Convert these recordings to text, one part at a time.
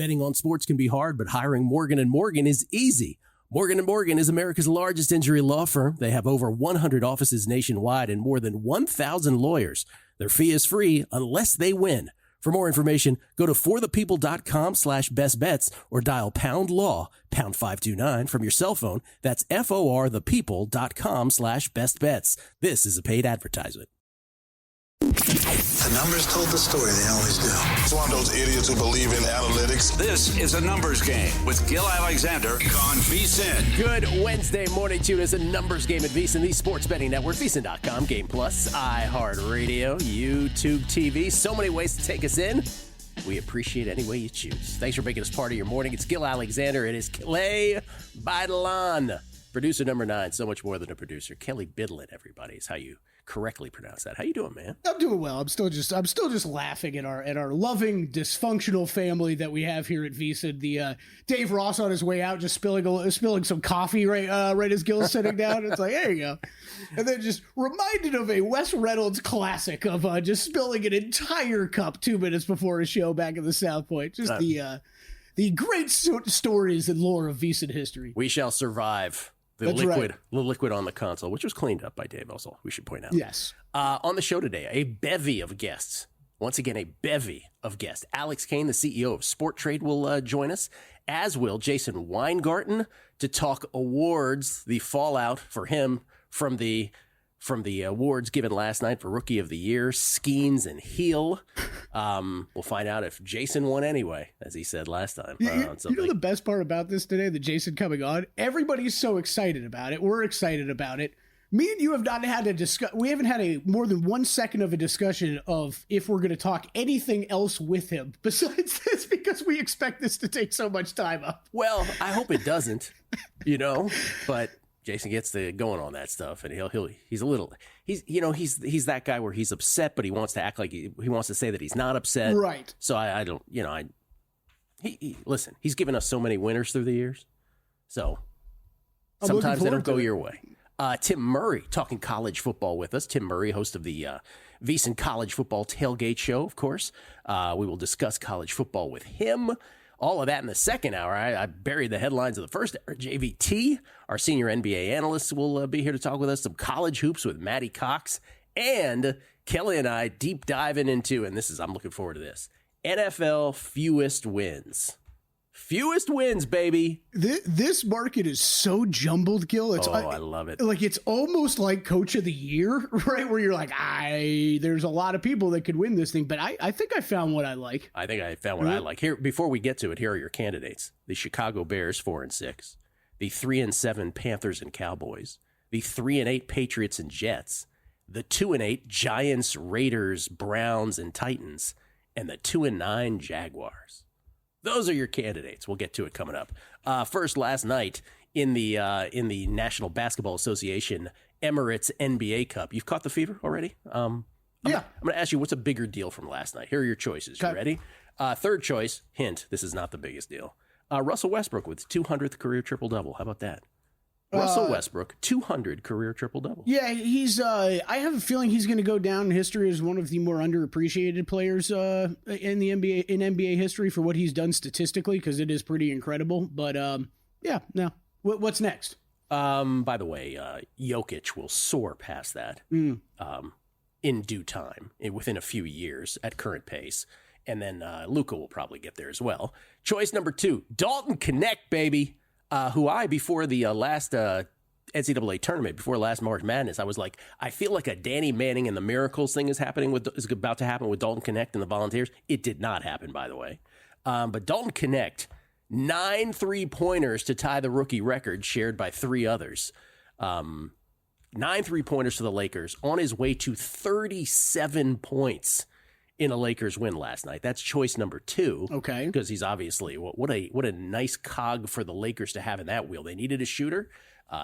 Betting on sports can be hard, but hiring Morgan & Morgan is easy. Morgan & Morgan is America's largest injury law firm. They have over 100 offices nationwide and more than 1,000 lawyers. Their fee is free unless they win. For more information, go to forthepeople.com/bestbets or dial #law, #529 from your cell phone. That's forthepeople.com/bestbets. This is a paid advertisement. The numbers told the story, they always do. It's one of those idiots who believe in analytics. This is a numbers game with Gil Alexander on VSiN. Good Wednesday morning to you. It's a numbers game at VSiN, the sports betting network, VSiN.com, Game Plus, iHeartRadio, YouTube TV. So many ways to take us in. We appreciate any way you choose. Thanks for making us part of your morning. It's Gil Alexander. It is Clay Bidlon, producer number 9. So much more than a producer. Kelly Bidlin, everybody, is how you correctly pronounce that. How you doing, man? I'm doing well. I'm still just laughing at our loving dysfunctional family that we have here at VSiN. The Dave Ross on his way out just spilling some coffee right as Gil's sitting down. It's like, there you go. And then just reminded of a Wes Reynolds classic of just spilling an entire cup 2 minutes before a show back in the South Point. Just the great stories and lore of VSiN history. We shall survive. The liquid on the console, which was cleaned up by Dave also, we should point out. Yes. On the show today, a bevy of guests. Once again, a bevy of guests. Alex Kane, the CEO of Sport Trade, will join us, as will Jason Weingarten, to talk awards, the fallout for him from the awards given last night for Rookie of the Year, Skeens and Heel. We'll find out if Jason won anyway, as he said last time. You know the best part about this today, the Jason coming on? Everybody's so excited about it. We're excited about it. Me and you have not had a discuss. We haven't had a more than 1 second of a discussion of if we're going to talk anything else with him besides this, because we expect this to take so much time up. Well, I hope it doesn't, but Jason gets to going on that stuff, and he's that guy where he's upset, but he wants to act like he wants to say that he's not upset. Right. So I don't, listen, he's given us so many winners through the years. So sometimes they don't go your way. Tim Murray talking college football with us. Tim Murray, host of the VSiN College Football Tailgate Show, of course. We will discuss college football with him. All of that in the second hour. I buried the headlines of the first hour. JVT, our senior NBA analyst, will be here to talk with us. Some college hoops with Matty Cox. And Kelly and I deep diving into, and I'm looking forward to this, NFL fewest wins. Fewest wins, baby. This market is so jumbled, Gil. I love it. Like, it's almost like Coach of the Year, right? Where you're like, there's a lot of people that could win this thing, but I think I found what I like. I think I found what I like. Here, before we get to it, here are your candidates. The Chicago Bears, 4-6. The 3-7 Panthers and Cowboys. The 3-8 Patriots and Jets. The 2-8 Giants, Raiders, Browns, and Titans. And the 2-9 Jaguars. Those are your candidates. We'll get to it coming up. First, last night in the National Basketball Association Emirates NBA Cup. You've caught the fever already? I'm going to ask you, what's a bigger deal from last night? Here are your choices. You ready? Third choice, hint, this is not the biggest deal. Russell Westbrook with 200th career triple-double. How about that? Russell Westbrook, 200 career triple-double. Yeah, he's. I have a feeling he's going to go down in history as one of the more underappreciated players in the NBA, in NBA history for what he's done statistically, because it is pretty incredible. But what's next? By the way, Jokic will soar past that in due time, within a few years at current pace, and then Luka will probably get there as well. Choice number 2, Dalton Knecht, baby. Who before the last NCAA tournament, before last March Madness, I was like, I feel like a Danny Manning and the Miracles thing is about to happen with Dalton Knecht and the Volunteers. It did not happen, by the way. But Dalton Knecht, 9 3-pointers to tie the rookie record shared by 3 others. 9 3-pointers for the Lakers, on his way to 37 points in a Lakers win last night. That's choice number 2. Okay. Because he's obviously, what a nice cog for the Lakers to have in that wheel. They needed a shooter.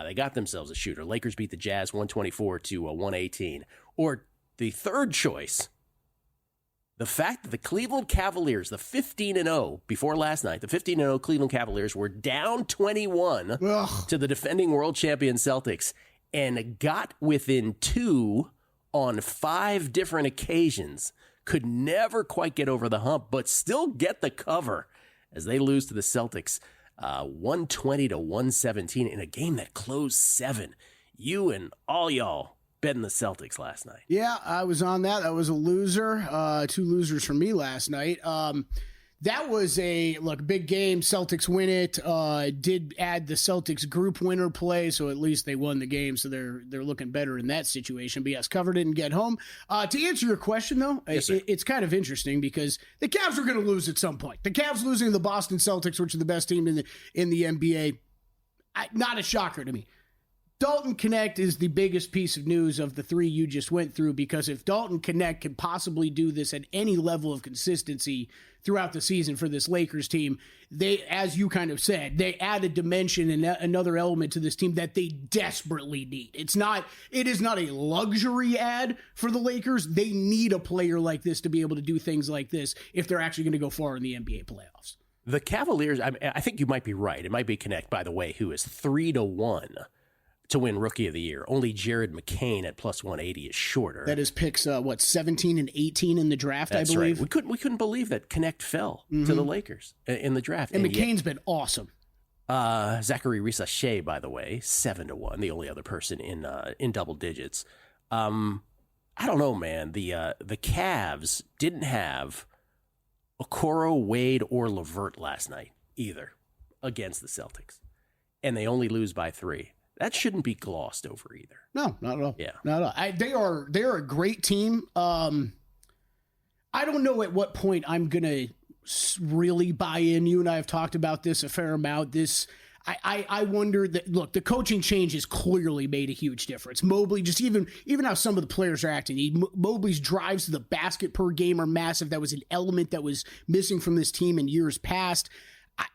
They got themselves a shooter. Lakers beat the Jazz 124 to 118. Or the third choice, the fact that the Cleveland Cavaliers, the 15-0 before last night, the 15-0 Cleveland Cavaliers were down 21 to the defending world champion Celtics and got within 2 on 5 different occasions. Could never quite get over the hump, but still get the cover as they lose to the Celtics 120 to 117 in a game that closed 7. You and all y'all betting the Celtics last night. Yeah, I was on that. That was a loser. 2 losers for me last night. That was a big game. Celtics win it. Did add the Celtics group winner play, so at least they won the game. So they're looking better in that situation. But yes, covered it and get home. To answer your question though, yes, it's kind of interesting because the Cavs are going to lose at some point. The Cavs losing to the Boston Celtics, which are the best team in the NBA, not a shocker to me. Dalton Connect is the biggest piece of news of the 3 you just went through, because if Dalton Connect can possibly do this at any level of consistency throughout the season for this Lakers team, they, as you kind of said, they add a dimension and another element to this team that they desperately need. It is not a luxury add for the Lakers. They need a player like this to be able to do things like this if they're actually going to go far in the NBA playoffs. The Cavaliers, I think you might be right. It might be Connect, by the way, who is 3-1 to win Rookie of the Year. Only Jared McCain at plus 180 is shorter. That is picks 17 and 18 in the draft. That's I believe. Right. We couldn't believe that Connect fell to the Lakers in the draft. And McCain's been awesome. Zachary Risacher, by the way, 7-1, the only other person in double digits. I don't know, man. The Cavs didn't have Okoro, Wade, or LeVert last night either against the Celtics, and they only lose by 3. That shouldn't be glossed over either. No, not at all. Yeah, not at all. They are a great team. I don't know at what point I'm gonna really buy in. You and I have talked about this a fair amount. I wonder that, look, the coaching change has clearly made a huge difference. Mobley, just even how some of the players are acting. Mobley's drives to the basket per game are massive. That was an element that was missing from this team in years past.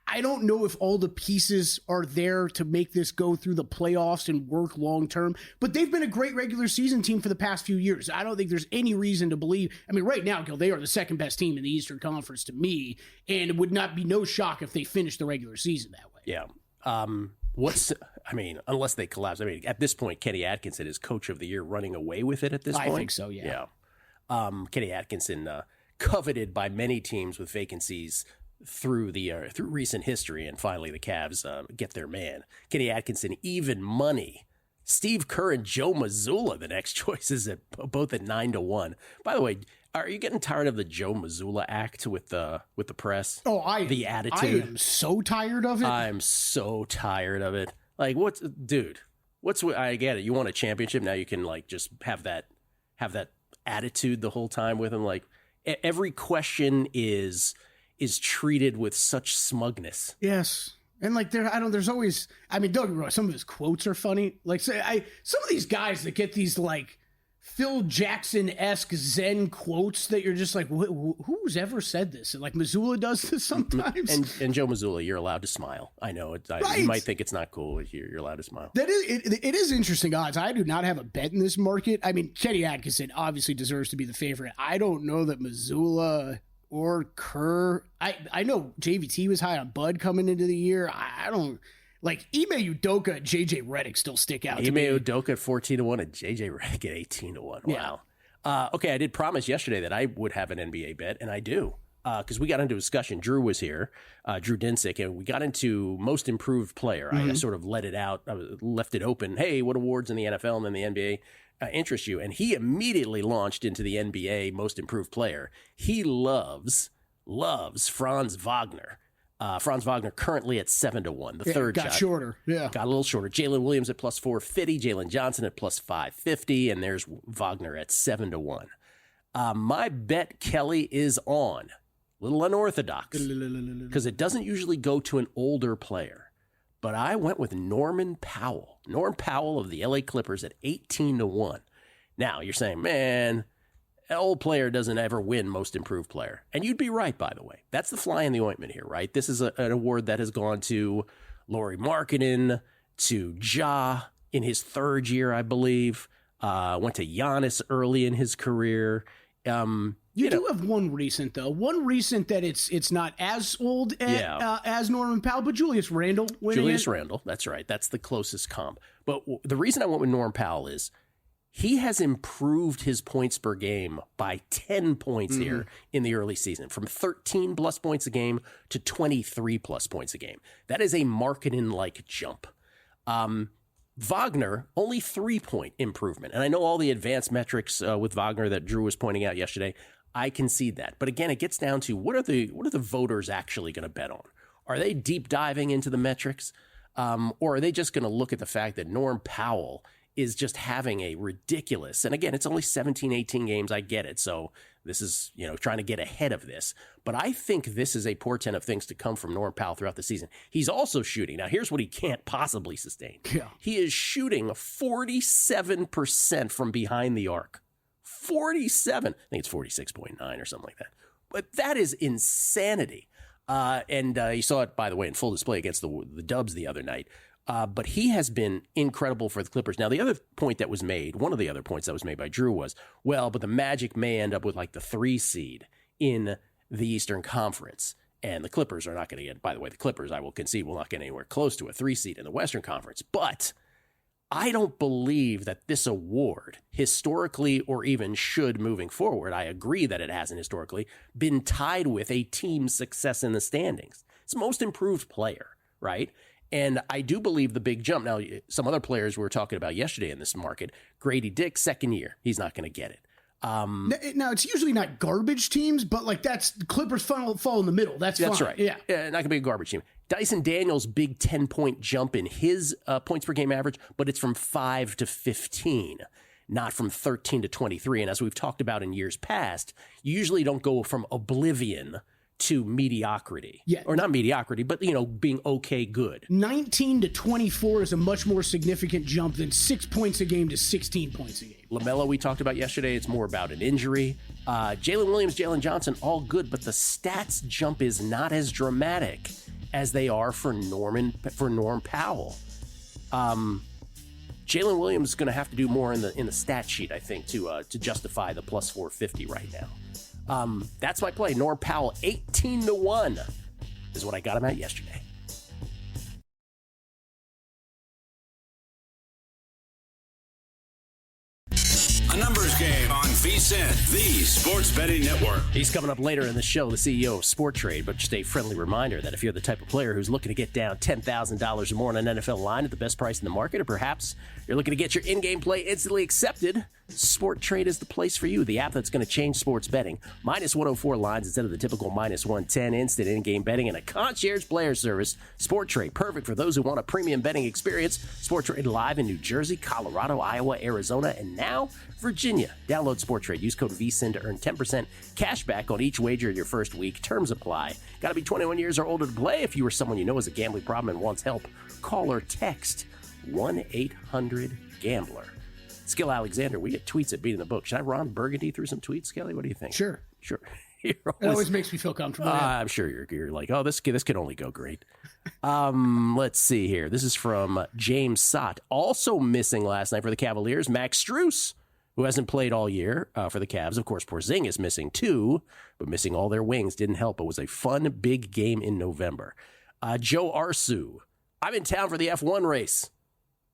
I don't know if all the pieces are there to make this go through the playoffs and work long term, but they've been a great regular season team for the past few years. I don't think there's any reason to believe. I mean, right now, Gil, they are the second best team in the Eastern Conference to me, and it would not be no shock if they finished the regular season that way. Yeah. Unless they collapse. I mean, at this point, Kenny Atkinson is Coach of the Year, running away with it at this point. I think so, yeah. Kenny Atkinson, coveted by many teams with vacancies through recent history, and finally the Cavs get their man. Kenny Atkinson, even money. Steve Kerr and Joe Mazzulla, the next choices both at 9-1. By the way, are you getting tired of the Joe Mazzulla act with the press? Oh, the attitude. I am so tired of it. I'm so tired of it. Like, I get it. You want a championship, now you can just have that attitude the whole time with him. Like, every question is treated with such smugness. Yes. And there's always, don't get me wrong, some of his quotes are funny. Some of these guys that get these Phil Jackson-esque Zen quotes that you're just like, who's ever said this? And Mazzulla does this sometimes. And Joe Mazzulla, you're allowed to smile. I know right. You might think it's not cool, but you're allowed to smile. It is interesting odds. I do not have a bet in this market. I mean, Kenny Atkinson obviously deserves to be the favorite. I don't know that Mazzulla or Kerr. I know JVT was high on Bud coming into the year. I don't Ime Udoka and JJ Redick still stick out. Ime Udoka at 14-1 and JJ Redick at 18-1. Wow. Yeah. Okay, I did promise yesterday that I would have an NBA bet, and I do. Because we got into a discussion. Drew was here, Drew Dinsick, and we got into most improved player. Mm-hmm. I sort of let it out, left it open. Hey, what awards in the NFL and then the NBA interest you? And he immediately launched into the NBA most improved player. He loves Franz Wagner. Franz Wagner currently at 7-1. The third got shorter. Yeah, got a little shorter. Jalen Williams at plus 450. Jalen Johnson at plus 550, and there's Wagner at 7-1. My bet, Kelly, is on. Little unorthodox because it doesn't usually go to an older player, but I went with Norman Powell. Norm Powell of the LA Clippers at 18-1. Now you're saying, man, an old player doesn't ever win most improved player. And you'd be right, by the way. That's the fly in the ointment here, right? This is an award that has gone to Lauri Markkanen, to Ja in his third year, I believe. Went to Giannis early in his career. You do have one recent, though. One recent that it's not as old as Norman Powell, but Julius Randle. Julius Randle, that's right. That's the closest comp. But the reason I went with Norm Powell is He has improved his points per game by 10 points here in the early season, from 13 plus points a game to 23 plus points a game. That is a Markkanen-like jump. Wagner, only 3-point improvement. And I know all the advanced metrics with Wagner that Drew was pointing out yesterday. I concede that. But again, it gets down to what are the voters actually going to bet on? Are they deep diving into the metrics? Or are they just going to look at the fact that Norm Powell is just having a ridiculous, and again, it's only 17, 18 games. I get it. So this is, trying to get ahead of this. But I think this is a portent of things to come from Norm Powell throughout the season. He's also shooting. Now, here's what he can't possibly sustain. Yeah. He is shooting 47% from behind the arc. 47. I think it's 46.9 or something like that. But that is insanity. And you saw it, by the way, in full display against the Dubs the other night. But he has been incredible for the Clippers. Now, the other point that was made, one of the other points that was made by Drew was, but the Magic may end up with like the 3 seed in the Eastern Conference. And the Clippers are not going to get, by the way, the Clippers, I will concede, will not get anywhere close to a 3 seed in the Western Conference. But I don't believe that this award, historically or even should moving forward, I agree that it hasn't historically, been tied with a team's success in the standings. It's most improved player, right? And I do believe the big jump. Now, some other players we were talking about yesterday in this market, Grady Dick, second year, he's not going to get it. Now, it's usually not garbage teams, but like that's the Clippers fall in the middle. That's fine. Right. Yeah. Not going to be a garbage team. Dyson Daniels' big 10-point jump in his points per game average, but it's from 5 to 15, not from 13 to 23. And as we've talked about in years past, you usually don't go from oblivion to mediocrity. Yeah. Or not mediocrity, but, being okay good. 19 to 24 is a much more significant jump than 6 points a game to 16 points a game. LaMelo, we talked about yesterday, it's more about an injury. Jalen Williams, Jalen Johnson, all good, but the stats jump is not as dramatic as they are for Norm Powell. Jalen Williams is going to have to do more in the stat sheet, I think, to justify the plus 450 right now. That's my play. Norm Powell, 18-1 is what I got him at yesterday. A numbers game on VSiN, the sports betting network. He's coming up later in the show, the CEO of Sport Trade, but just a friendly reminder that if you're the type of player who's looking to get down $10,000 or more on an NFL line at the best price in the market, or perhaps you're looking to get your in-game play instantly accepted, Sport Trade is the place for you, the app that's going to change sports betting. Minus 104 lines instead of the typical minus 110, instant in-game betting, and a concierge player service. Sport Trade, perfect for those who want a premium betting experience. Sport Trade live in New Jersey, Colorado, Iowa, Arizona, and now Virginia. Download Sport Trade. Use code VSiN to earn 10% cash back on each wager in your first week. Terms apply. Got to be 21 years or older to play. If you or someone you know has a gambling problem and wants help, call or text 1-800-GAMBLER. Skill Alexander, we get tweets at Beating the Book. Should I Ron Burgundy through some tweets, Kelly? What do you think? Sure. It always makes me feel comfortable. I'm sure you're like, oh, this can only go great. Let's see here. This is from James Sott. Also missing last night for the Cavaliers, Max Strus, who hasn't played all year for the Cavs. Of course, Porzingis missing too, but missing all their wings didn't help. It was a fun, big game in November. Joe Arsu, I'm in town for the F1 race.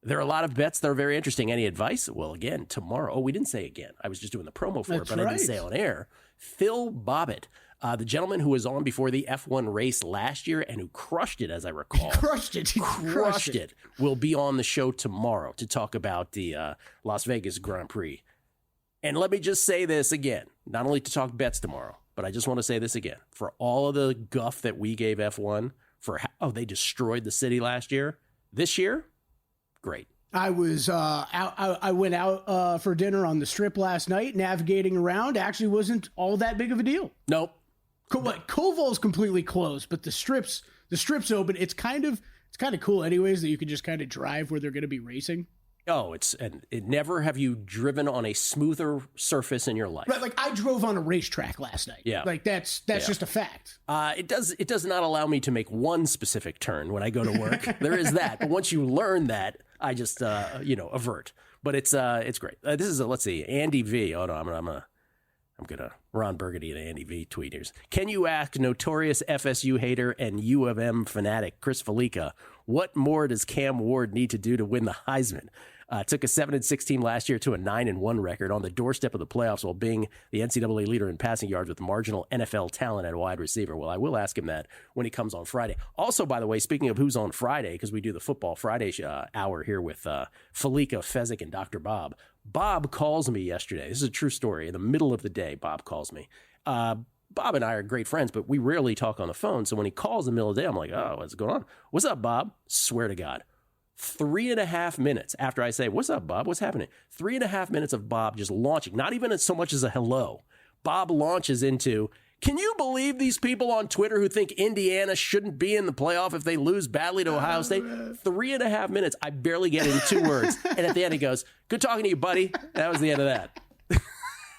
There are a lot of bets that are very interesting. Any advice? Well, again, tomorrow. Oh, we didn't say again. I was just doing the promo for it, but right. I didn't say on air. Phil Bobbitt, the gentleman who was on before the F1 race last year and who crushed it, as I recall. He crushed it. Will be on the show tomorrow to talk about the Las Vegas Grand Prix. And let me just say this again, not only to talk bets tomorrow, but I just want to say this again. For all of the guff that we gave F1 for how they destroyed the city last year, this year, great. I was I went out for dinner on the Strip last night. Navigating around actually wasn't all that big of a deal. Nope. Koval's completely closed, but the Strip's open. It's kind of cool, anyways, that you can just kind of drive where they're going to be racing. Oh, never have you driven on a smoother surface in your life. Right, like I drove on a racetrack last night. Yeah, like that's just a fact. It does not allow me to make one specific turn when I go to work. There is that, but once you learn that, I just avert. But it's great. This is let's see, Andy V. Oh no, I'm gonna Ron Burgundy and Andy V. tweeters. Can you ask notorious FSU hater and U of M fanatic Chris Felica, what more does Cam Ward need to do to win the Heisman? Took a 7-6 team last year to a 9-1 record on the doorstep of the playoffs while being the NCAA leader in passing yards with marginal NFL talent at wide receiver. Well, I will ask him that when he comes on Friday. Also, by the way, speaking of who's on Friday, because we do the Football Friday hour here with Falika, Fezzik, and Dr. Bob. Bob calls me yesterday. This is a true story. In the middle of the day, Bob calls me. Bob and I are great friends, but we rarely talk on the phone. So when he calls in the middle of the day, I'm like, oh, what's going on? What's up, Bob? Swear to God. 3.5 minutes after I say, what's up, Bob? What's happening? 3.5 minutes of Bob just launching, not even so much as a hello. Bob launches into, can you believe these people on Twitter who think Indiana shouldn't be in the playoff if they lose badly to Ohio State? 3.5 minutes. I barely get in 2 words. And at the end, he goes, good talking to you, buddy. That was the end of that.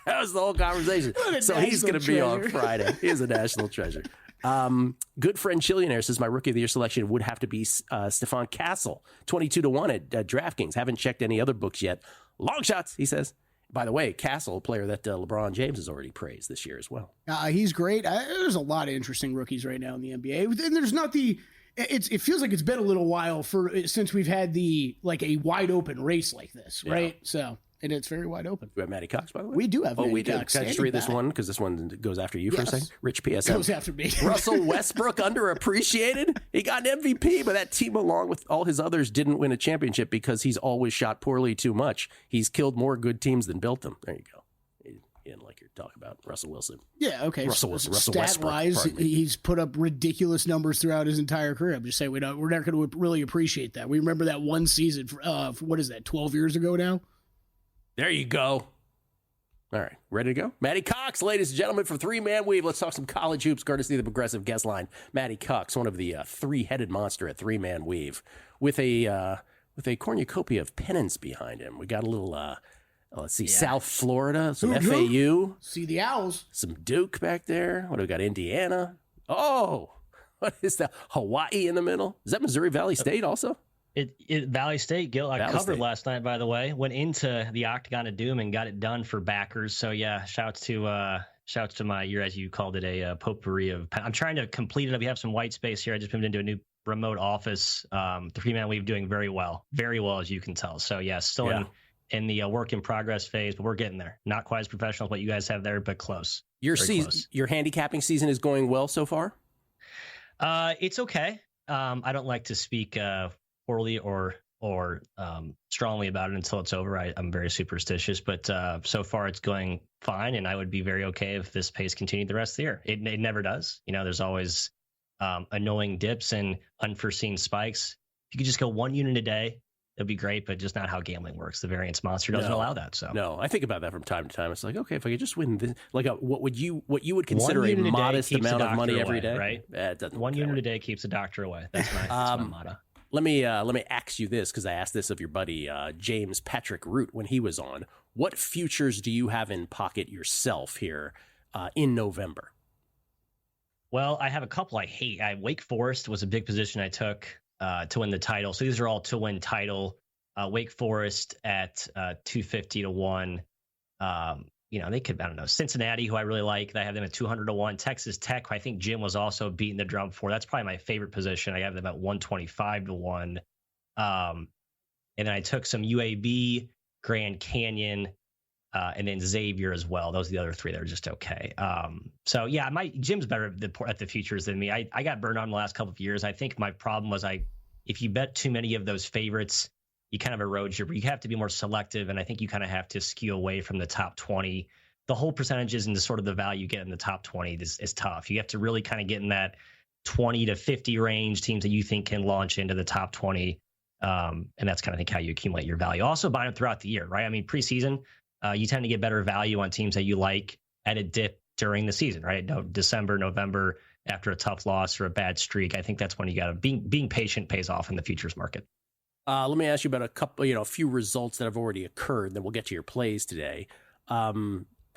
That was the whole conversation. So he's going to be on Friday. He is a national treasure. Good friend Chillionaire says my rookie of the year selection would have to be Stephon Castle, 22-1 at DraftKings. Haven't checked any other books yet. Long shots, he says. By the way, Castle, a player that LeBron James has already praised this year as well. He's great. There's a lot of interesting rookies right now in the NBA. And there's not it feels like it's been a little while since we've had a wide open race like this, right? Yeah. So. And it's very wide open. We have Matty Cox, by the way? We do have Matty Cox. Can I just read this one? Because this one goes after you for a second. Rich PSM. Goes after me. Russell Westbrook underappreciated. He got an MVP, but that team, along with all his others, didn't win a championship because he's always shot poorly too much. He's killed more good teams than built them. There you go. He didn't like your talk about Russell Wilson. Yeah, okay. Russell Westbrook. Stat-wise, he's put up ridiculous numbers throughout his entire career. I'm just saying we're not going to really appreciate that. We remember that one season, what is that, 12 years ago now? There you go. All right, ready to go? Matty Cox, ladies and gentlemen, for Three Man Weave. Let's talk some college hoops, courtesy of the Progressive Guest Line. Matty Cox, one of the three-headed monster at Three Man Weave, with a cornucopia of pennants behind him. We got a little, South Florida, some FAU. See the Owls. Some Duke back there. What do we got? Indiana. Oh, what is that? Hawaii in the middle. Is that Missouri Valley State also? Valley State, Gil, I covered State last night, by the way. Went into the Octagon of Doom and got it done for backers. So yeah, shouts to my, as you called it, a potpourri of. I'm trying to complete it. We have some white space here. I just moved into a new remote office. The Three Man Weave doing very well as you can tell. So yeah, still in the work in progress phase, but we're getting there. Not quite as professional as what you guys have there, but close. Your handicapping season is going well so far? It's okay. I don't like to speak poorly or strongly about it until it's over. I'm very superstitious, but so far it's going fine, and I would be very okay if this pace continued the rest of the year. It never does. There's always annoying dips and unforeseen spikes. If you could just go 1 unit a day, that'd be great, but just not how gambling works. The variance monster doesn't allow that. So no, I think about that from time to time. It's like, okay, if I could just win this, what you would consider a modest amount of money every day, right? It doesn't 1 unit a day keeps the doctor away. That's my motto. Let me ask you this, because I asked this of your buddy James Patrick Root when he was on. What futures do you have in pocket yourself here in November? Well, I have a couple I hate. Wake Forest was a big position I took to win the title. So these are all to win title. Wake Forest at 250-1. They could, I don't know, Cincinnati, who I really like. I have them at 200-1. Texas Tech, who I think Jim was also beating the drum for. That's probably my favorite position. I have them at 125-1. And then I took some UAB, Grand Canyon, and then Xavier as well. Those are the other three that are just okay. So yeah, Jim's better at the futures than me. I got burned on the last couple of years. I think my problem was if you bet too many of those favorites, you kind of erode you have to be more selective. And I think you kind of have to skew away from the top 20. The whole percentages and the sort of the value you get in the top 20 is tough. You have to really kind of get in that 20 to 50 range, teams that you think can launch into the top 20. And that's kind of how you accumulate your value. Also buying them throughout the year, right? I mean, preseason, you tend to get better value on teams that you like at a dip during the season, right? December, November, after a tough loss or a bad streak. I think that's when you got to being patient pays off in the futures market. Let me ask you about a few results that have already occurred. Then we'll get to your plays today.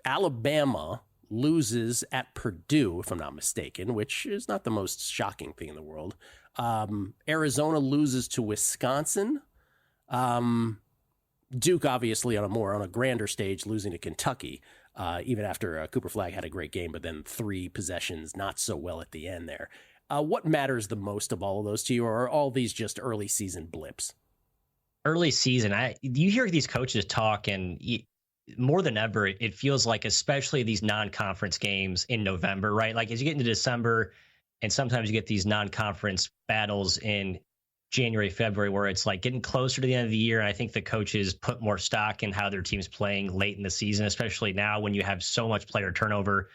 Alabama loses at Purdue, if I'm not mistaken, which is not the most shocking thing in the world. Arizona loses to Wisconsin. Duke, obviously, on a grander stage, losing to Kentucky, even after Cooper Flagg had a great game, but then 3 possessions, not so well at the end there. What matters the most of all of those to you, or are all these just early season blips? early season, you hear these coaches talk, and more than ever, it feels like, especially these non-conference games in November, right? Like as you get into December, and sometimes you get these non-conference battles in January, February, where it's like getting closer to the end of the year. And I think the coaches put more stock in how their team's playing late in the season, especially now when you have so much player turnover,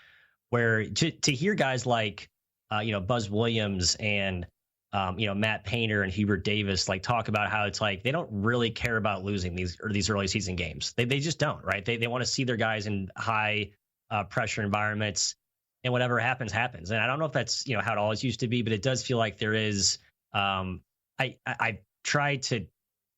where to hear guys like, Buzz Williams and, Matt Painter and Hubert Davis, like talk about how it's like, they don't really care about losing these early season games. They just don't, right? They want to see their guys in high pressure environments, and whatever happens. And I don't know if that's, how it always used to be, but it does feel like there is, I try to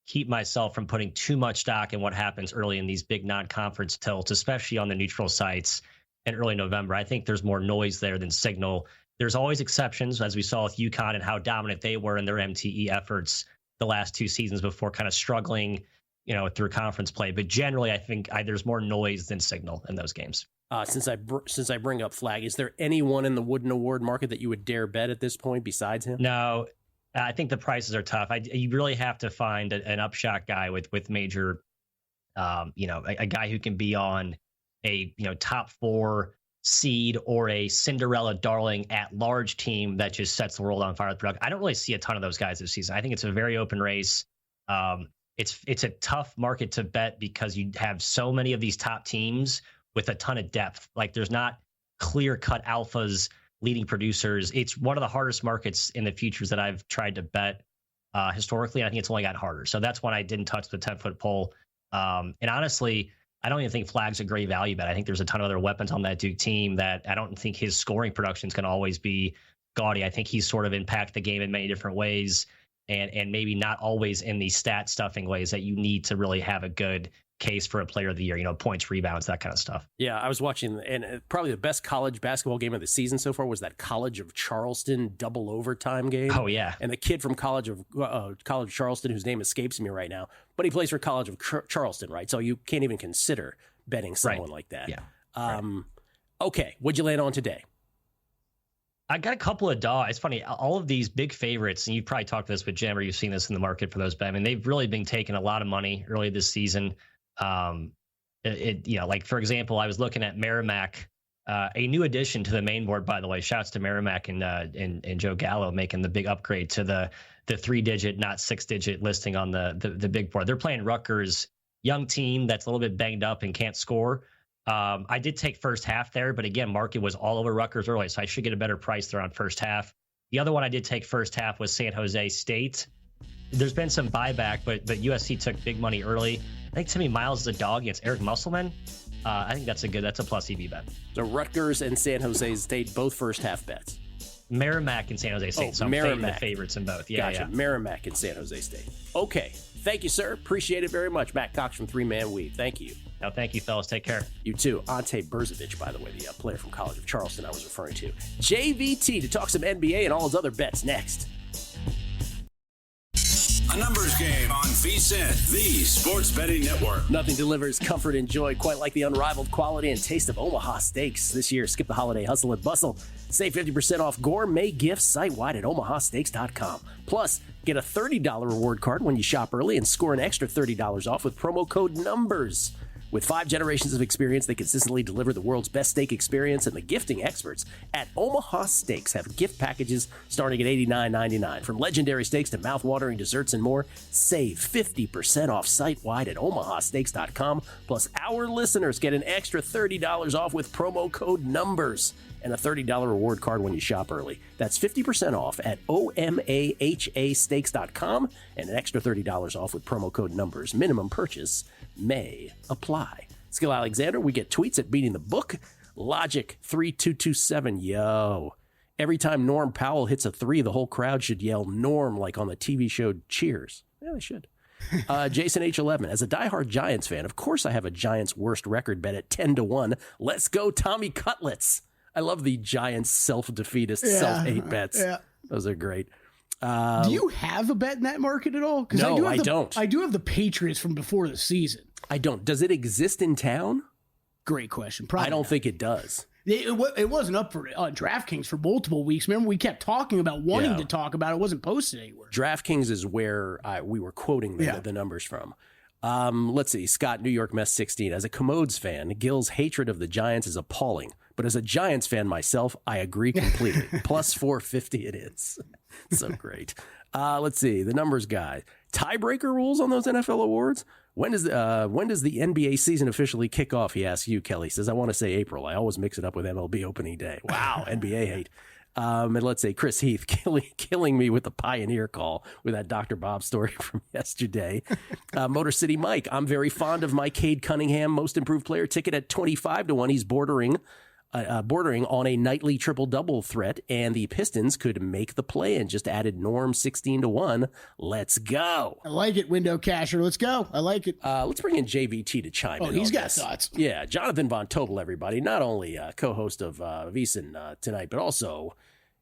keep myself from putting too much stock in what happens early in these big non-conference tilts, especially on the neutral sites in early November. I think there's more noise there than signal. There's always exceptions, as we saw with UConn and how dominant they were in their MTE efforts the last 2 seasons before kind of struggling, through conference play. But generally, I think there's more noise than signal in those games. Since I bring up Flag, is there anyone in the Wooden Award market that you would dare bet at this point besides him? No. I think the prices are tough. You really have to find an upshot guy with major, a guy who can be on a top 4 seed or a Cinderella darling at large team that just sets the world on fire with production. I don't really see a ton of those guys this season. I think it's a very open race. It's a tough market to bet because you have so many of these top teams with a ton of depth. Like there's not clear cut alphas leading producers. It's one of the hardest markets in the futures that I've tried to bet historically. And I think it's only got harder. So that's when I didn't touch the 10-foot pole. And honestly, I don't even think Flag's a great value bet. I think there's a ton of other weapons on that Duke team that I don't think his scoring production is going to always be gaudy. I think he's sort of impact the game in many different ways, and maybe not always in the stat stuffing ways that you need to really have a good case for a player of the year, points, rebounds, that kind of stuff. Yeah, I was watching, and probably the best college basketball game of the season so far was that College of Charleston double overtime game. Oh, yeah. And the kid from College of Charleston, whose name escapes me right now, but he plays for College of Charleston, right? So you can't even consider betting someone like that. Yeah. Okay, what'd you land on today? I got a couple of dogs. It's funny, all of these big favorites, and you've probably talked to this with Jim, or you've seen this in the market for those bets. I mean, they've really been taking a lot of money early this season. Like for example, I was looking at Merrimack, a new addition to the main board, by the way. Shouts to Merrimack and Joe Gallo making the big upgrade to the 3-digit, not 6-digit listing on the big board. They're playing Rutgers, young team that's a little bit banged up and can't score. I did take first half there, but again, market was all over Rutgers early, so I should get a better price there on first half. The other one I did take first half was San Jose State. There's been some buyback, but USC took big money early. I think Timmy Miles is a dog against Eric Musselman. I think that's a plus EV bet. So Rutgers and San Jose State, both first half bets. Merrimack and San Jose State. So I'm fading the favorites in both. Yeah, gotcha. Yeah. Merrimack and San Jose State. Okay. Thank you, sir. Appreciate it very much. Matt Cox from 3-Man Weave. Thank you. No, thank you, fellas. Take care. You too. Ante Brzovic, by the way, the player from College of Charleston I was referring to. JVT to talk some NBA and all his other bets next. A numbers game on VSiN, the sports betting network. Nothing delivers comfort and joy quite like the unrivaled quality and taste of Omaha Steaks. This year, skip the holiday hustle and bustle. Save 50% off gourmet gifts site-wide at omahasteaks.com. Plus, get a $30 reward card when you shop early and score an extra $30 off with promo code NUMBERS. With 5 generations of experience, they consistently deliver the world's best steak experience, and the gifting experts at Omaha Steaks have gift packages starting at $89.99. From legendary steaks to mouth-watering desserts and more, save 50% off site-wide at omahasteaks.com. Plus, our listeners get an extra $30 off with promo code NUMBERS and a $30 reward card when you shop early. That's 50% off at omahasteaks.com and an extra $30 off with promo code NUMBERS. Minimum purchase may apply. Skill Alexander, we get tweets at Beating the Book. Logic 3227, yo. Every time Norm Powell hits a 3, the whole crowd should yell Norm like on the TV show Cheers. Yeah, they should. Jason H11, as a diehard Giants fan, of course I have a Giants worst record bet at 10-1. Let's go Tommy Cutlets. I love the Giants self-defeatist, self-hate bets. Yeah. Those are great. Do you have a bet in that market at all? No, I don't. I do have the Patriots from before the season. I don't. Does it exist in town? Great question. Probably I don't not. think it does. It wasn't up for DraftKings for multiple weeks. Remember, we kept talking about wanting to talk about it. It wasn't posted anywhere. DraftKings is where we were quoting the numbers from. Let's see. Scott, New York Mets 16. As a Commodes fan, Gill's hatred of the Giants is appalling. But as a Giants fan myself, I agree completely. Plus 450 it is. So great. Let's see. The numbers guy. Tiebreaker rules on those NFL awards? When does the NBA season officially kick off? He asks you, Kelly. Says, I want to say April. I always mix it up with MLB opening day. Wow, NBA hate. And let's say Chris Heath killing me with the Pioneer call with that Dr. Bob story from yesterday. Motor City Mike, I'm very fond of my Cade Cunningham most improved player ticket at 25-1. He's bordering on a nightly triple-double threat, and the Pistons could make the play and just added Norm 16-1. Let's go. I like it, window casher. Let's go. I like it. Let's bring in JVT to chime in. Oh, he's got this. thoughts. Yeah, Jonathan Von Tobel, everybody. Not only co-host of VSiN tonight, but also,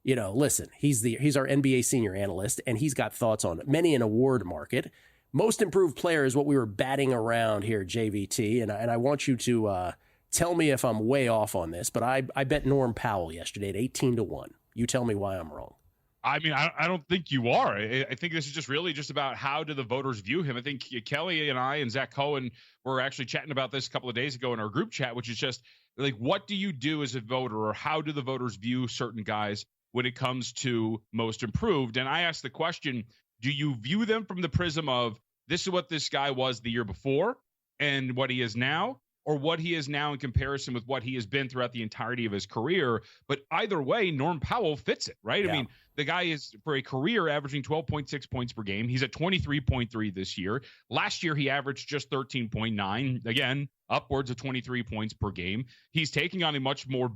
listen, he's our NBA senior analyst, and he's got thoughts on many an award market. Most improved player is what we were batting around here, JVT, and I want you to tell me if I'm way off on this, but I bet Norm Powell yesterday at 18-1. You tell me why I'm wrong. I mean, I don't think you are. I think this is just really just about how do the voters view him. I think Kelly and I and Zach Cohen were actually chatting about this a couple of days ago in our group chat, which is just like, what do you do as a voter, or how do the voters view certain guys when it comes to most improved? And I asked the question, do you view them from the prism of this is what this guy was the year before and what he is now, or what he is now in comparison with what he has been throughout the entirety of his career? But either way, Norm Powell fits it, right? Yeah. I mean, the guy is, for a career, averaging 12.6 points per game. He's at 23.3 this year. Last year, he averaged just 13.9. Again, upwards of 23 points per game. He's taking on a much more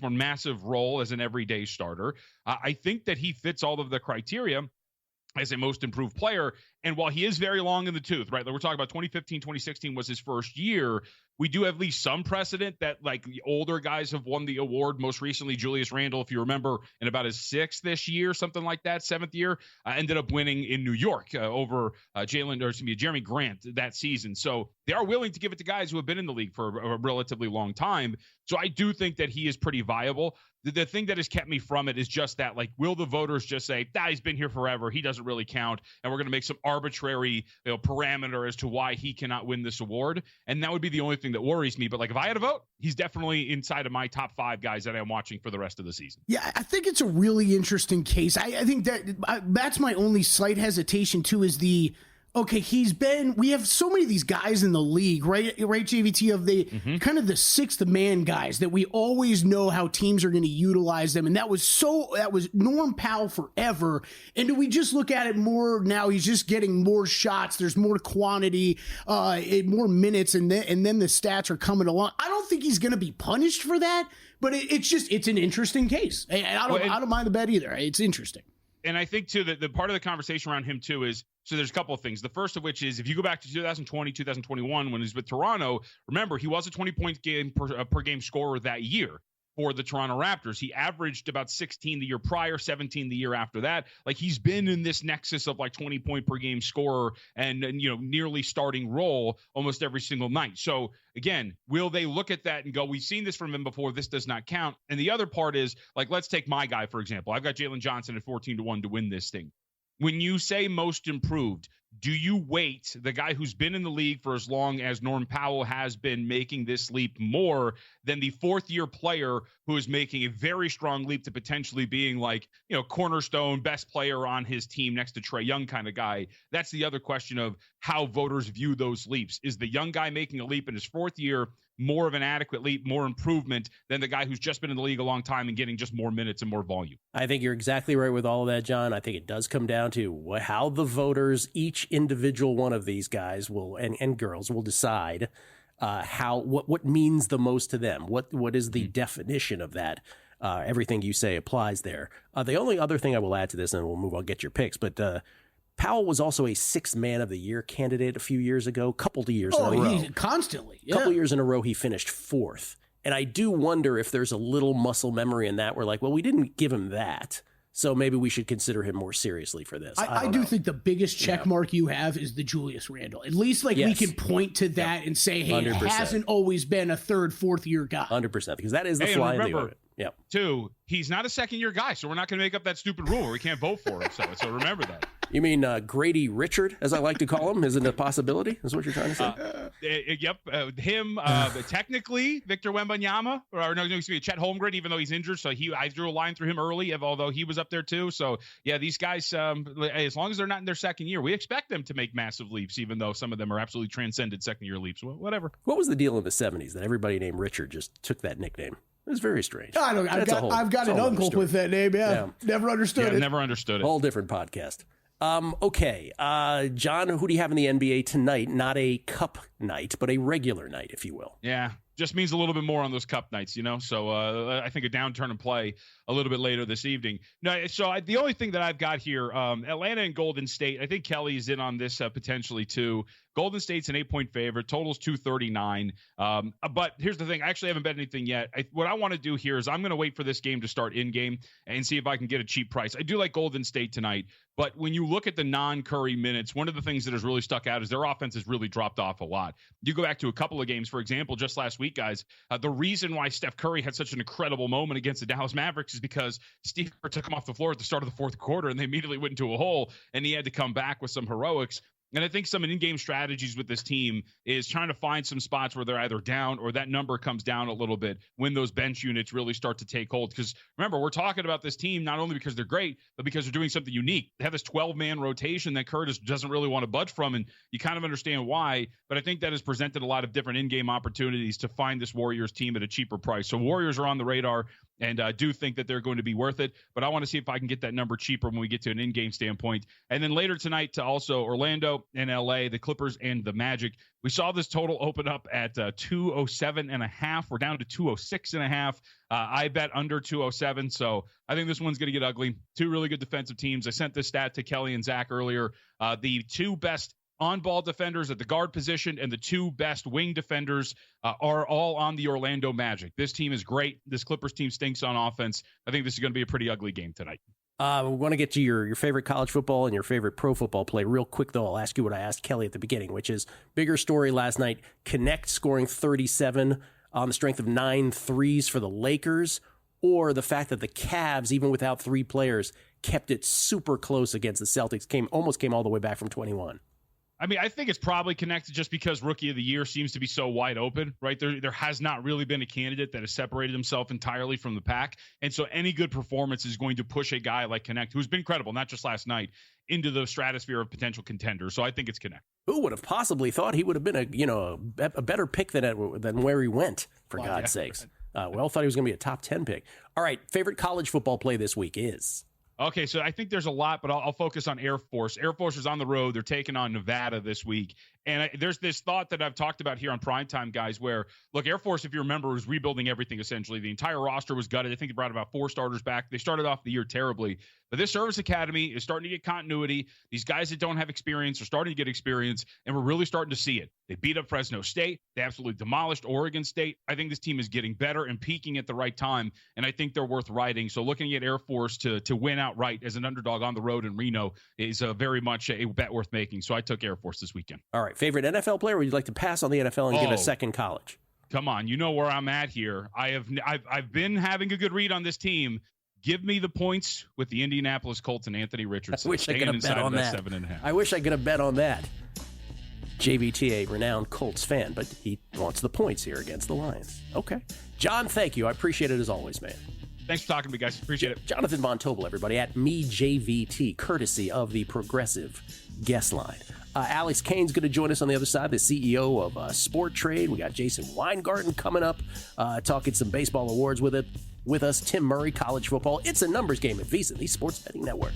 massive role as an everyday starter. I think that he fits all of the criteria as a most improved player. And while he is very long in the tooth, right? Like we're talking about 2015, 2016 was his first year. We do have at least some precedent that like the older guys have won the award. Most recently, Julius Randle, if you remember, in about his sixth-ish year, something like that, seventh year, ended up winning in New York over Jeremy Grant that season. So they are willing to give it to guys who have been in the league for a relatively long time. So I do think that he is pretty viable. The thing that has kept me from it is just that, like, will the voters just say, he's been here forever, he doesn't really count, and we're going to make some arbitrary parameter as to why he cannot win this award? And that would be the only thing that worries me. But, like, if I had a vote, he's definitely inside of my top 5 guys that I'm watching for the rest of the season. Yeah, I think it's a really interesting case. I think that's my only slight hesitation, too, is we have so many of these guys in the league, right, JVT, of the kind of the sixth man guys that we always know how teams are going to utilize them. And that was Norm Powell forever. And do we just look at it more now? He's just getting more shots. There's more quantity, more minutes, and then the stats are coming along. I don't think he's going to be punished for that, but it's an interesting case. I don't mind the bet either. It's interesting. And I think, too, that the part of the conversation around him, too, is so there's a couple of things. The first of which is if you go back to 2020, 2021, when he was with Toronto, remember, he was a 20-point game per game scorer that year for the Toronto Raptors. He averaged about 16 the year prior, 17 the year after that. Like, he's been in this nexus of like 20-point per game scorer and nearly starting role almost every single night. So again, will they look at that and go, we've seen this from him before, this does not count? And the other part is, like, let's take my guy, for example. I've got Jalen Johnson at 14-1 to win this thing. When you say most improved, do you weight the guy who's been in the league for as long as Norm Powell has been making this leap more than the fourth-year player who is making a very strong leap to potentially being like, cornerstone, best player on his team next to Trae Young kind of guy? That's the other question of how voters view those leaps. Is the young guy making a leap in his fourth year more of an adequate leap, more improvement than the guy who's just been in the league a long time and getting just more minutes and more volume? I think you're exactly right with all of that, John. I think it does come down to how the voters, each individual one of these guys will and girls will decide what means the most to them. What is the definition of that? Everything you say applies there. The only other thing I will add to this, and we'll move on, get your picks, but Powell was also a sixth man of the year candidate a few years ago, couple of years in a row. Constantly. Yeah. Couple years in a row, he finished fourth. And I do wonder if there's a little muscle memory in that. We're like, well, we didn't give him that, So maybe we should consider him more seriously for this. I do think the biggest check mark you have is the Julius Randle. At least we can point to that and say, hey, 100%. It hasn't always been a third, fourth year guy. 100%, because that is the fly in the ointment. Yeah. Two, he's not a second-year guy, so we're not going to make up that stupid rule where we can't vote for him. So remember that. You mean Grady Richard, as I like to call him, isn't a possibility? Is what you're trying to say? Yep. Him, technically, Victor Wembanyama, excuse me, Chet Holmgren, even though he's injured. So I drew a line through him early, although he was up there too. So, yeah, these guys, as long as they're not in their second year, we expect them to make massive leaps, even though some of them are absolutely transcended second-year leaps. Well, whatever. What was the deal in the 70s that everybody named Richard just took that nickname? It was very strange. I've got an uncle with that name. Yeah. Never understood it. Never understood it. Whole different podcast. Okay. John, who do you have in the NBA tonight? Not a cup night, but a regular night, if you will. Yeah. Just means a little bit more on those cup nights, So I think a downturn in play a little bit later this evening. No, so the only thing that I've got here, Atlanta and Golden State. I think Kelly's in on this potentially too. Golden State's an 8-point favorite. Total's 239. But here's the thing. I actually haven't bet anything yet. What I want to do here is I'm going to wait for this game to start in game and see if I can get a cheap price. I do like Golden State tonight. But when you look at the non-Curry minutes, one of the things that has really stuck out is their offense has really dropped off a lot. You go back to a couple of games, for example, just last week, guys, the reason why Steph Curry had such an incredible moment against the Dallas Mavericks is because Steve Kerr took him off the floor at the start of the fourth quarter, and they immediately went into a hole, and he had to come back with some heroics. And I think some in-game strategies with this team is trying to find some spots where they're either down or that number comes down a little bit when those bench units really start to take hold. Because remember, we're talking about this team not only because they're great, but because they're doing something unique. They have this 12-man rotation that Curtis doesn't really want to budge from, and you kind of understand why. But I think that has presented a lot of different in-game opportunities to find this Warriors team at a cheaper price. So Warriors are on the radar, and I do think that they're going to be worth it. But I want to see if I can get that number cheaper when we get to an in-game standpoint. And then later tonight to also Orlando and LA, the Clippers and the Magic. We saw this total open up at 207.5. We're down to 206.5. I bet under 207. So I think this one's going to get ugly. Two really good defensive teams. I sent this stat to Kelly and Zach earlier. The two best on-ball defenders at the guard position and the two best wing defenders are all on the Orlando Magic. This team is great. This Clippers team stinks on offense. I think this is going to be a pretty ugly game tonight. We want to get to your favorite college football and your favorite pro football play. Real quick, though, I'll ask you what I asked Kelly at the beginning, which is bigger story last night. Connect scoring 37 on the strength of 9 threes for the Lakers, or the fact that the Cavs, even without 3 players, kept it super close against the Celtics, almost came all the way back from 21. I mean, I think it's probably connected just because Rookie of the Year seems to be so wide open, right? There has not really been a candidate that has separated himself entirely from the pack. And so any good performance is going to push a guy like Connect, who's been credible, not just last night, into the stratosphere of potential contenders. So I think it's Connect. Who would have possibly thought he would have been a better pick than where he went, for God's sakes. We all thought he was going to be a top 10 pick. All right, favorite college football play this week is? Okay, so I think there's a lot, but I'll focus on Air Force. Air Force is on the road. They're taking on Nevada this week. And there's this thought that I've talked about here on Primetime, guys, where, look, Air Force, if you remember, was rebuilding everything essentially. The entire roster was gutted. I think they brought about 4 starters back. They started off the year terribly. But this service academy is starting to get continuity. These guys that don't have experience are starting to get experience, and we're really starting to see it. They beat up Fresno State. They absolutely demolished Oregon State. I think this team is getting better and peaking at the right time, and I think they're worth riding. So looking at Air Force to win outright as an underdog on the road in Reno is very much a bet worth making. So I took Air Force this weekend. All right, favorite NFL player, or would you like to pass on the NFL and give a second college? Come on, you know where I'm at here. I've been having a good read on this team. Give me the points with the Indianapolis Colts and Anthony Richardson. I wish I could have bet on that. 7.5. I wish I could have bet on that. JVT, a renowned Colts fan, but he wants the points here against the Lions. Okay. John, thank you. I appreciate it as always, man. Thanks for talking to me, guys. Appreciate it. Jonathan Von Tobel, everybody, at MeJVT, courtesy of the Progressive Guest Line. Alex Kane's going to join us on the other side, the CEO of Sport Trade. We got Jason Weingarten coming up, talking some baseball awards with us. Tim Murray, college football. It's a numbers game at VSiN, the Sports Betting Network.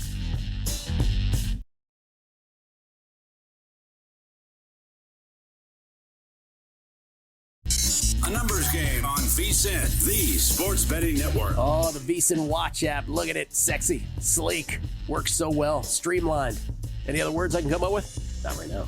A numbers game on VSiN, the Sports Betting Network. Oh, the VSiN Watch app. Look at it. Sexy, sleek, works so well, streamlined. Any other words I can come up with? Not right now.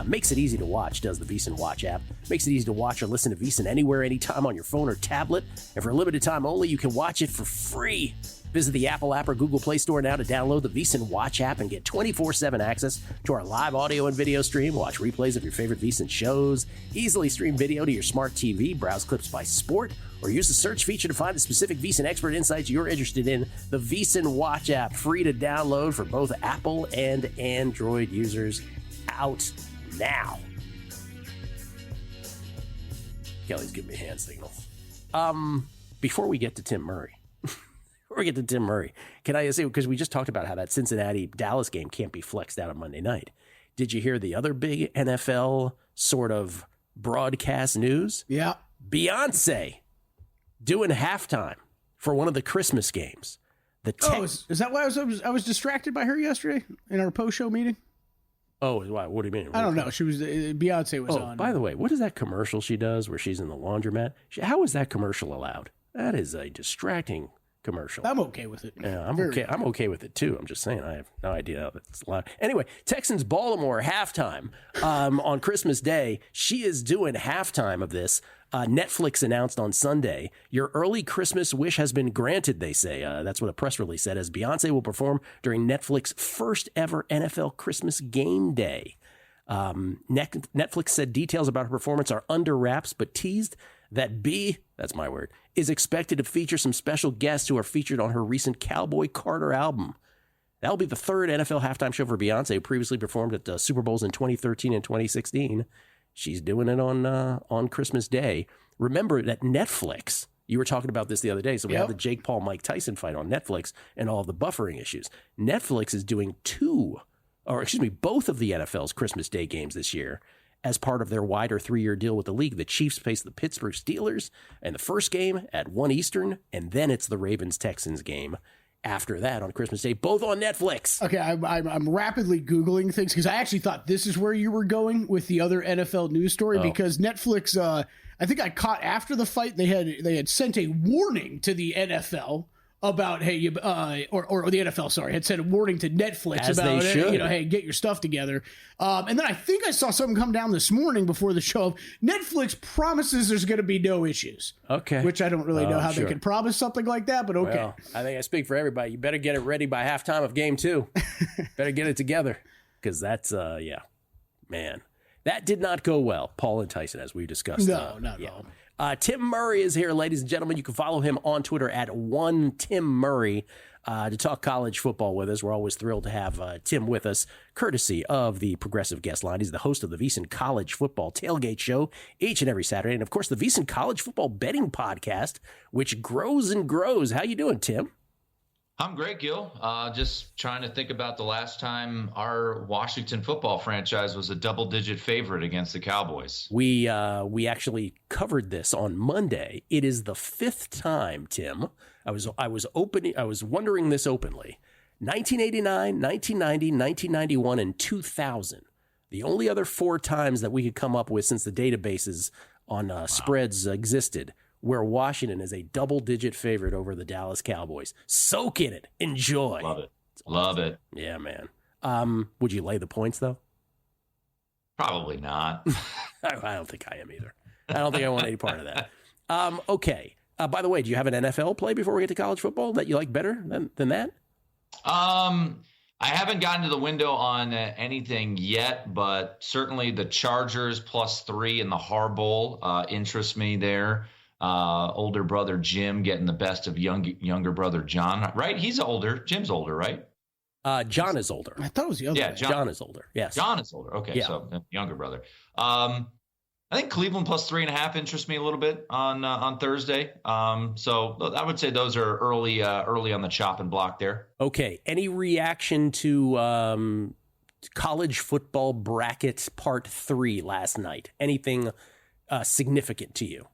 Makes it easy to watch, does the VSiN Watch app. Makes it easy to watch or listen to VSiN anywhere, anytime on your phone or tablet. And for a limited time only, you can watch it for free Visit the Apple app or Google Play Store now to download the VSiN Watch app and get 24/7 access to our live audio and video stream. Watch replays of your favorite VSiN shows, easily stream video to your smart TV, browse clips by sport, or use the search feature to find the specific VSiN expert insights you're interested in. The VSiN Watch app, free to download for both Apple and Android users, out now. Kelly's giving me hand signals. Before we get to Tim Murray, can I say, because we just talked about how that Cincinnati-Dallas game can't be flexed out on Monday night. Did you hear the other big NFL sort of broadcast news? Yeah. Beyonce doing halftime for one of the Christmas games. Is that why I was distracted by her yesterday in our post-show meeting? Oh, what do you mean? I don't know. She was Beyonce was on. By the way, what is that commercial she does where she's in the laundromat? How is that commercial allowed? That is a distracting commercial. I'm okay with it. Yeah, I'm okay. I'm okay with it too. I'm just saying I have no idea how that's allowed. Anyway, Texans Baltimore halftime on Christmas Day. She is doing halftime of this. Netflix announced on Sunday, your early Christmas wish has been granted, they say. That's what a press release said, as Beyonce will perform during Netflix's first ever NFL Christmas game day. Netflix said details about her performance are under wraps, but teased that B, that's my word, is expected to feature some special guests who are featured on her recent Cowboy Carter album. That'll be the third NFL halftime show for Beyonce, who previously performed at the Super Bowls in 2013 and 2016. She's doing it on Christmas Day. Remember that Netflix, you were talking about this the other day, so we have the Jake Paul, Mike Tyson fight on Netflix and all of the buffering issues. Netflix is doing both of the NFL's Christmas Day games this year as part of their wider 3-year deal with the league. The Chiefs face the Pittsburgh Steelers in the first game at 1 Eastern, and then it's the Ravens-Texans game after that on Christmas Day, both on Netflix. Okay, I'm rapidly Googling things because I actually thought this is where you were going with the other NFL news story because Netflix, I think I caught after the fight, they had sent a warning to the NFL about, hey, or the NFL, sorry, had sent a warning to Netflix about, hey, get your stuff together. And then I think I saw something come down this morning before the show. Netflix promises there's going to be no issues. Okay. Which I don't really know how they could promise something like that, but okay. Well, I think I speak for everybody. You better get it ready by halftime of game 2. Better get it together because that's, man. That did not go well, Paul and Tyson, as we discussed. No, not at all. Tim Murray is here, ladies and gentlemen. You can follow him on Twitter at @1TimMurray to talk college football with us. We're always thrilled to have Tim with us, courtesy of the Progressive Guest Line. He's the host of the VSiN College Football Tailgate Show each and every Saturday. And, of course, the VSiN College Football Betting Podcast, which grows and grows. How you doing, Tim? I'm great, Gil. Just trying to think about the last time our Washington football franchise was a double-digit favorite against the Cowboys. We actually covered this on Monday. It is the 5th time, Tim. I was wondering this openly. 1989, 1990, 1991, and 2000. The only other 4 times that we could come up with since the databases on spreads existed, where Washington is a double-digit favorite over the Dallas Cowboys. Soak in it. Enjoy. Love it. Love it. Yeah, man. Would you lay the points, though? Probably not. I don't think I am either. I don't think I want any part of that. Okay. By the way, do you have an NFL play before we get to college football that you like better than that? I haven't gotten to the window on anything yet, but certainly the Chargers +3 in the Harbowl interests me there. Older brother Jim getting the best of younger brother John, right? He's older. Jim's older, right? John is older. I thought it was the other. Yeah, John is older. Yes, John is older. Okay, yeah. So younger brother. I think Cleveland +3.5 interests me a little bit on Thursday. So I would say those are early on the chopping block there. Okay. Any reaction to college football bracket part 3 last night? Anything significant to you?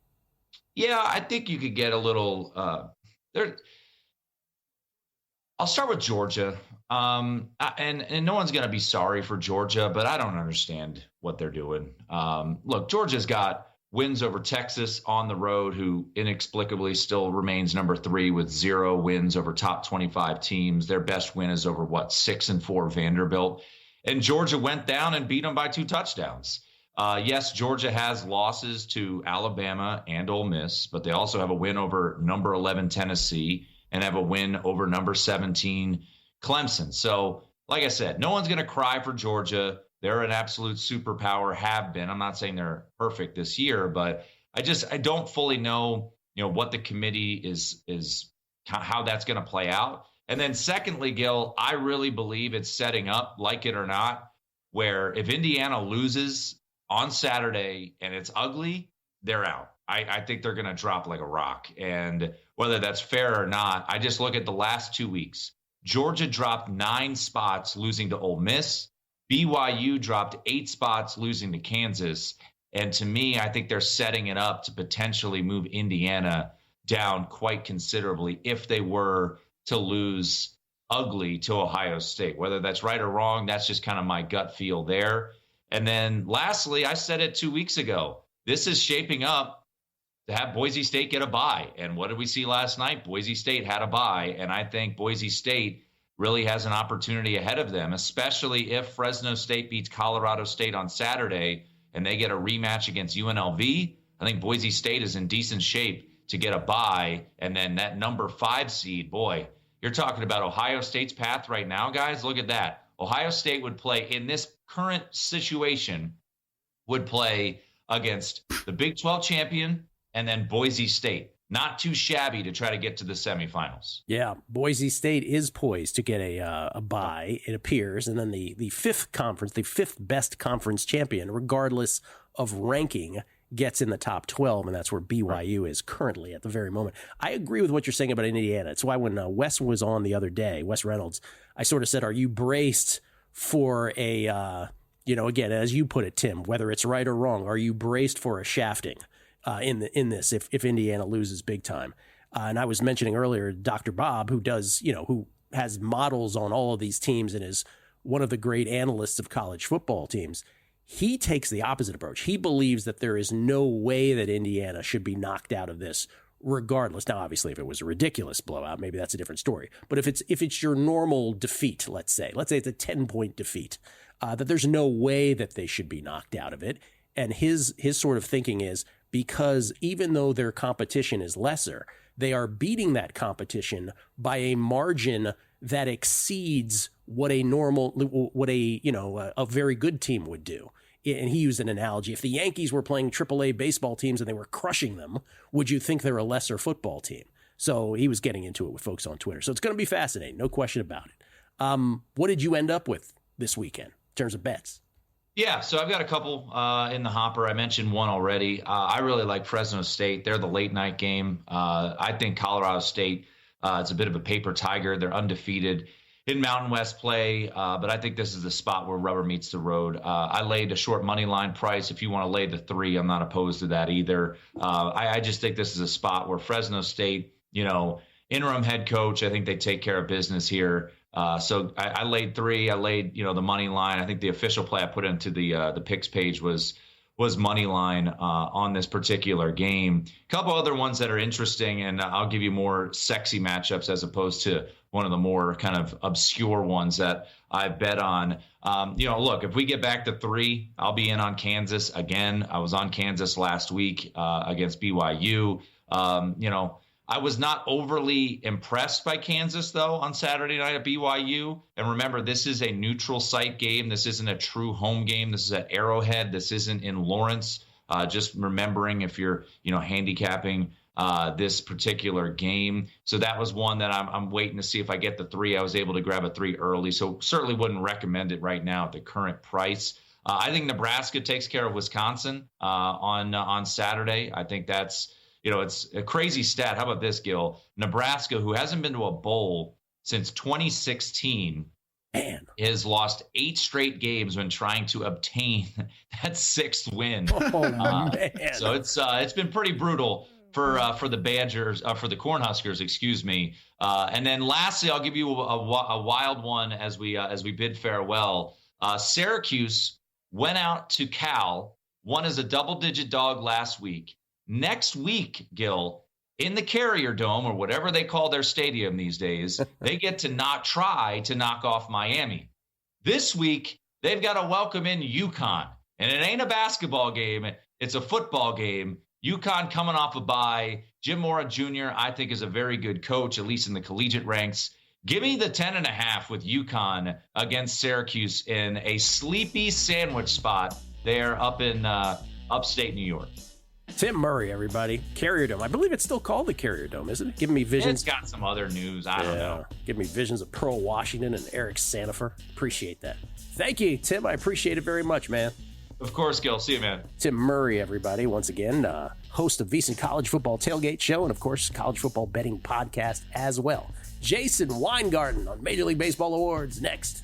Yeah, I think you could get a little there. I'll start with Georgia. And no one's going to be sorry for Georgia, but I don't understand what they're doing. Look, Georgia's got wins over Texas on the road, who inexplicably still remains number 3 with 0 wins over top 25 teams. Their best win is over 6-4 Vanderbilt. And Georgia went down and beat them by 2 touchdowns. Yes, Georgia has losses to Alabama and Ole Miss, but they also have a win over number 11 Tennessee and have a win over number 17 Clemson. So, like I said, no one's going to cry for Georgia. They're an absolute superpower, have been. I'm not saying they're perfect this year, but I don't fully know, what the committee is how that's going to play out. And then secondly, Gil, I really believe it's setting up, like it or not, where if Indiana loses on Saturday and it's ugly, they're out. I think they're going to drop like a rock. And whether that's fair or not, I just look at the last 2 weeks. Georgia dropped 9 spots, losing to Ole Miss. BYU dropped 8 spots, losing to Kansas. And to me, I think they're setting it up to potentially move Indiana down quite considerably if they were to lose ugly to Ohio State. Whether that's right or wrong, that's just kind of my gut feel there. And then lastly, I said it 2 weeks ago, this is shaping up to have Boise State get a bye. And what did we see last night? Boise State had a bye. And I think Boise State really has an opportunity ahead of them, especially if Fresno State beats Colorado State on Saturday and they get a rematch against UNLV. I think Boise State is in decent shape to get a bye. And then that number 5 seed, boy, you're talking about Ohio State's path right now, guys. Look at that. Ohio State would play in this current situation, would play against the Big 12 champion and then Boise State. Not too shabby to try to get to the semifinals. Yeah, Boise State is poised to get a bye, it appears, and then the fifth best conference champion, regardless of ranking, gets in the top 12, and that's where BYU is currently at the very moment. I agree with what you're saying about Indiana. It's why when Wes was on the other day, Wes Reynolds, I sort of said, are you braced for a, again, as you put it, Tim, whether it's right or wrong, are you braced for a shafting in this if Indiana loses big time? And I was mentioning earlier, Dr. Bob, who does, who has models on all of these teams and is one of the great analysts of college football teams. He takes the opposite approach. He believes that there is no way that Indiana should be knocked out of this regardless. Now, obviously, if it was a ridiculous blowout, maybe that's a different story. But if it's your normal defeat, let's say it's a 10-point defeat, that there's no way that they should be knocked out of it. And his sort of thinking is because even though their competition is lesser, they are beating that competition by a margin that exceeds what a very good team would do. And he used an analogy. If the Yankees were playing AAA baseball teams and they were crushing them, would you think they're a lesser football team? So he was getting into it with folks on Twitter. So it's going to be fascinating. No question about it. What did you end up with this weekend in terms of bets? Yeah, so I've got a couple in the hopper. I mentioned one already. I really like Fresno State. They're the late night game. I think Colorado State is a bit of a paper tiger. They're undefeated in Mountain West play, but I think this is the spot where rubber meets the road. I laid a short money line price. If you want to lay the 3, I'm not opposed to that either. I just think this is a spot where Fresno State, interim head coach, I think they take care of business here. So I laid 3. I laid, the money line. I think the official play I put into the picks page was money line on this particular game. A couple other ones that are interesting, and I'll give you more sexy matchups as opposed to one of the more kind of obscure ones that I bet on. Look, if we get back to 3, I'll be in on Kansas again. I was on Kansas last week against BYU. I was not overly impressed by Kansas, though, on Saturday night at BYU. And remember, this is a neutral site game. This isn't a true home game. This is at Arrowhead. This isn't in Lawrence. Just remembering if you're, handicapping this particular game. So that was one that I'm waiting to see if I get the 3. I was able to grab a 3 early. So certainly wouldn't recommend it right now at the current price. I think Nebraska takes care of Wisconsin on Saturday. I think that's, it's a crazy stat. How about this, Gil? Nebraska, who hasn't been to a bowl since 2016, has lost 8 straight games when trying to obtain that 6th win. Man. So it's been pretty brutal for the Badgers, for the Cornhuskers, excuse me. And then lastly, I'll give you a wild one as we bid farewell. Syracuse went out to Cal, won as a double-digit dog last week. Next week, Gil, in the Carrier Dome or whatever they call their stadium these days, they get to not try to knock off Miami. This week, they've got to welcome in UConn. And it ain't a basketball game. It's a football game. UConn coming off a bye. Jim Mora Jr., I think, is a very good coach, at least in the collegiate ranks. Give me the 10.5 with UConn against Syracuse in a sleepy sandwich spot there up in upstate New York. Tim Murray, everybody. Carrier Dome. I believe it's still called the Carrier Dome, isn't it? Giving me visions. It's got some other news. I don't know. Give me visions of Pearl Washington and Eric Sanifer. Appreciate that. Thank you, Tim. I appreciate it very much, man. Of course, Gil. See you, man. Tim Murray, everybody, once again, host of VSiN College Football Tailgate Show and, of course, College Football Betting Podcast as well. Jason Weingarten on Major League Baseball Awards next.